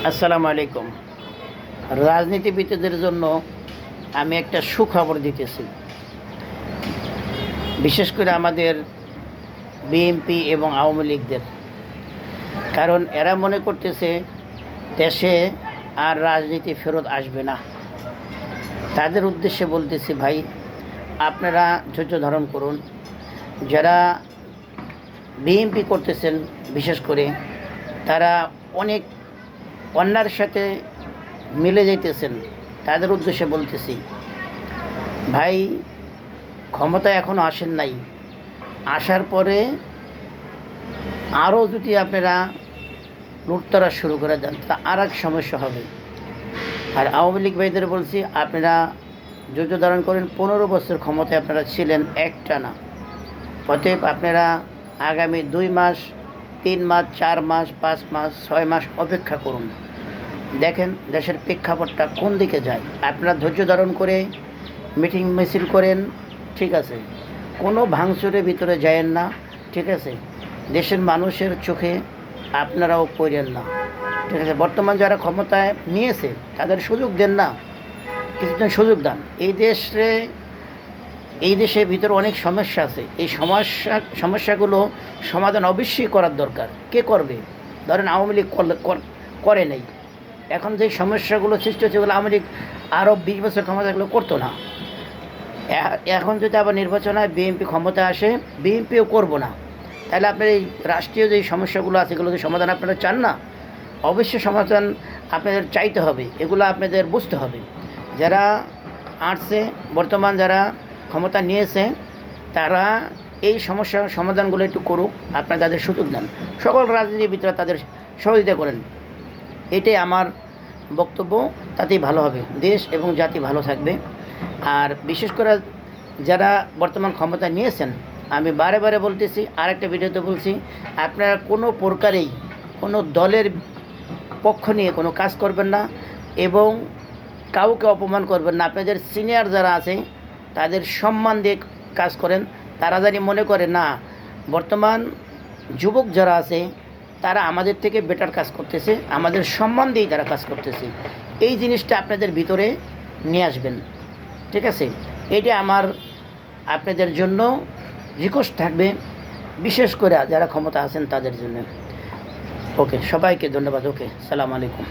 আসসালামু আলাইকুম। রাজনীতিবিদদের জন্য আমি একটা সুখবর দিতেছি, বিশেষ করে আমাদের বিএনপি এবং আওয়ামী লীগদের। কারণ এরা মনে করতেছে দেশে আর রাজনীতি ফেরত আসবে না। তাদের উদ্দেশ্যে বলতেছি, ভাই আপনারা ধৈর্য ধারণ করুন। যারা বিএনপি করতেছেন বিশেষ করে, তারা অনেক অন্যার সাথে মিলে যাইতেছেন। তাদের উদ্দেশ্যে বলতেছি, ভাই ক্ষমতা এখনও আসেন নাই, আসার পরে আরও যদি আপনারা লুটতরা শুরু করে দেন তা আর এক সমস্যা হবে। আর আওয়ামী লীগ ভাইদের বলছি, আপনারা ধৈর্য ধারণ করেন। 15 বছর ক্ষমতায় আপনারা ছিলেন একটানা। অতএব আপনারা আগামী 2 মাস, 3 মাস, 4 মাস, 5 মাস, 6 মাস অপেক্ষা করুন। দেখেন দেশের প্রেক্ষাপটটা কোন দিকে যায়। আপনারা ধৈর্য ধারণ করে মিটিং মিছিল করেন, ঠিক আছে, কোনো ভাঙচুরের ভিতরে যায়েন না, ঠিক আছে। দেশের মানুষের চোখে আপনারাও পড়েন না, ঠিক আছে। বর্তমান যারা ক্ষমতায় নিয়েছে তাদের সুযোগ দেন না, কিছুদিন সুযোগ দেন। এই দেশের ভিতরে অনেক সমস্যা আছে। এই সমস্যাগুলো সমাধান অবশ্যই করার দরকার। কে করবে? ধরেন আওয়ামী লীগ করে নেই। এখন যে সমস্যাগুলো সৃষ্টি হচ্ছে ওগুলো আওয়ামী লীগ আরও 20 বছর ক্ষমতা এগুলো করতো না। এখন যদি আবার নির্বাচন হয়, বিএনপি ক্ষমতায় আসে, বিএনপিও করবো না, তাহলে আপনার এই রাষ্ট্রীয় যে সমস্যাগুলো আছে এগুলো যে সমাধান আপনারা চান না, অবশ্যই সমাধান আপনাদের চাইতে হবে। এগুলো আপনাদের বুঝতে হবে। যারা আসছে, বর্তমান যারা ক্ষমতা নিয়েছে, তারা এই সমস্যার সমাধানগুলো একটু করুক। আপনারা তাদের সুযোগ দেন, সকল রাজনীতিবিদরা তাদের সহযোগিতা করেন। এটাই আমার বক্তব্য। তাতেই ভালো হবে, দেশ এবং জাতি ভালো থাকবে। আর বিশেষ করে যারা বর্তমান ক্ষমতা নিয়েছেন, আমি বারে বারে বলতেছি, আরেকটা ভিডিওতে বলছি, আপনারা কোনো প্রকারেই কোনো দলের পক্ষ নিয়ে কোনো কাজ করবেন না এবং কাউকে অপমান করবেন না। আপনাদের সিনিয়র যারা আছে তাদের সম্মান দিয়ে কাজ করেন। তারা জানি মনে করে না বর্তমান যুবক যারা আছে তারা আমাদের থেকে বেটার কাজ করতেছে, আমাদের সম্মান দিয়েই তারা কাজ করতেছে। এই জিনিসটা আপনাদের ভিতরে নিয়ে আসবেন, ঠিক আছে। এটা আমার আপনাদের জন্য রিকোয়েস্ট থাকবে, বিশেষ করে যারা ক্ষমতা আছেন তাদের জন্য। ওকে, সবাইকে ধন্যবাদ। ওকে, সালাম আলাইকুম।